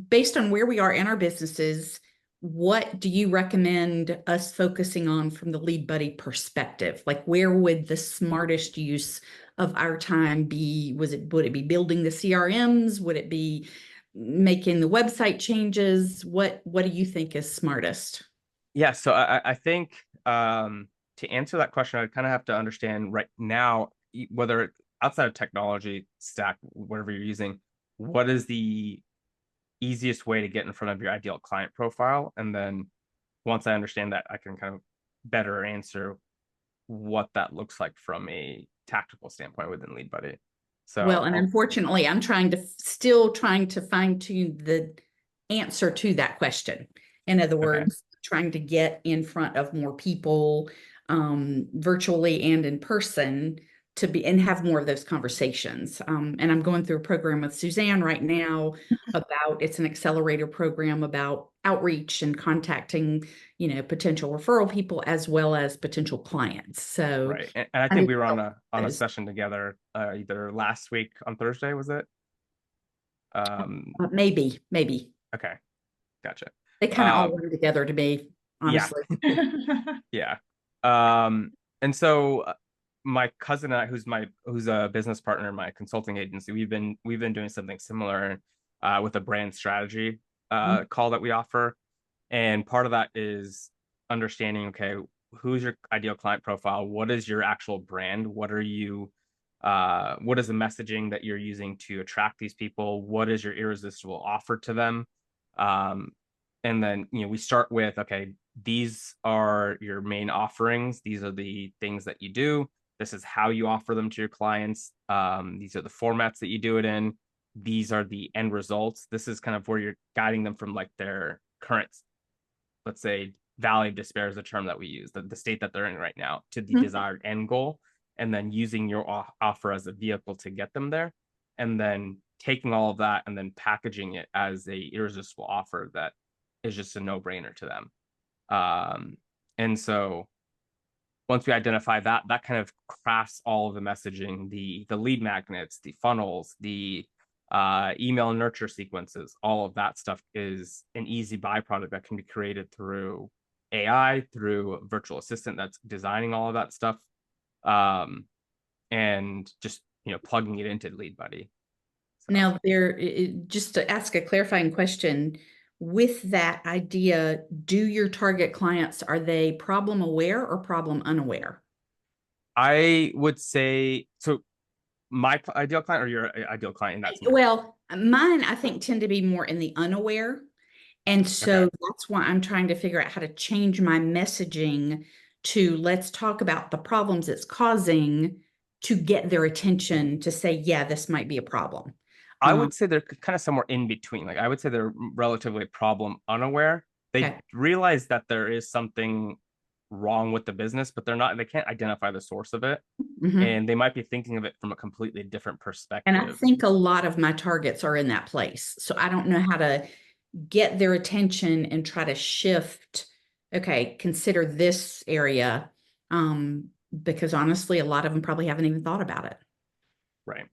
based on where we are in our businesses, what do you recommend us focusing on from the LeadBuddy perspective? Like, where would the smartest use of our time be? Would it be building the CRMs? Would it be making the website changes? What do you think is smartest? Yeah, so I think to answer that question, I kind of have to understand right now whether outside of technology stack, whatever you're using, what is the easiest way to get in front of your ideal client profile? And then once I understand that, I can kind of better answer what that looks like from a tactical standpoint within LeadBuddy. Well, So and unfortunately, I'm still trying to fine tune the answer to that question. In other okay. words, trying to get in front of more people, virtually and in person, to be and have more of those conversations. And I'm going through a program with Suzanne right now about it's an accelerator program about outreach and contacting, potential referral people as well as potential clients. So Right. And I I think need we were on help a with those. session together either last week on Thursday, was it? Maybe. Okay, gotcha. They kind of all Um, run together to me, yeah. honestly. Yeah. And so my cousin and I, who's a business partner in my consulting agency, we've been doing something similar with a brand strategy call that we offer. And part of that is understanding, okay, who's your ideal client profile? What is your actual brand? What is the messaging that you're using to attract these people? What is your irresistible offer to them? Um, and then, we start with, okay, these are your main offerings. These are the things that you do. This is how you offer them to your clients. These are the formats that you do it in. These are the end results. This is kind of where you're guiding them from like their current, let's say, valley of despair is the term that we use, the state that they're in right now, to the Mhm. desired end goal, and then using your offer as a vehicle to get them there, and then taking all of that and then packaging it as a irresistible offer that is just a no-brainer to them. And so once we identify that, that kind of crafts all of the messaging, the lead magnets, the funnels, the email nurture sequences. All of that stuff is an easy byproduct that can be created through AI, through a virtual assistant that's designing all of that stuff, um, and just plugging it into LeadBuddy. So Now, just to ask a clarifying question, with that idea, do your target clients, are they problem aware or problem unaware? I would say, so my ideal client or your ideal client in that scenario? Well, mine, I think, tend to be more in the unaware. And Okay. so that's why I'm trying to figure out how to change my messaging to let's talk about the problems it's causing to get their attention to say, yeah, this might be a problem. I Um, would say they're kind of somewhere in between. Like I would say they're relatively problem unaware. They okay. realize that there is something wrong with the business, but they can't identify the source of it. Mhm. And they might be thinking of it from a completely different And I perspective. think a lot of my targets are in that place. So I don't know how to get their attention and try to shift, okay, consider this area. Because honestly, a lot of them probably haven't even thought about it. Right.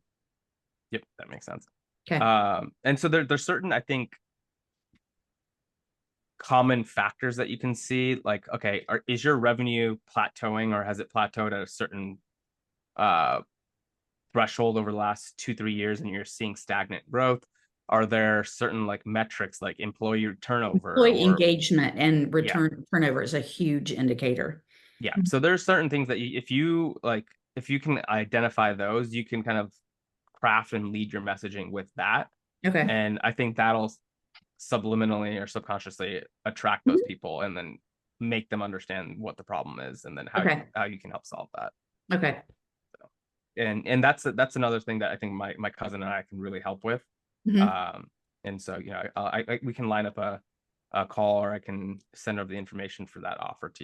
Yep, that makes sense. Okay. And so there's certain, I think, common factors that you can see. Like, okay, is your revenue plateauing or has it plateaued at a certain uh threshold over the last 2 3 years and you're seeing stagnant growth? Are there certain like metrics like employee turnover Employee or engagement and yeah, return turnover is a huge indicator. yeah. So there's certain things that if you can identify those, you can kind of craft and lead your messaging with that. Okay. And I think that'll subliminally or subconsciously attract those Mhm. people and then make them understand what the problem is and then Okay. how you can help solve that. Okay. And that's another thing that I think my cousin and I can really help with. Mhm. Um, and so we can line up a call or I can send over the information for that offer to you.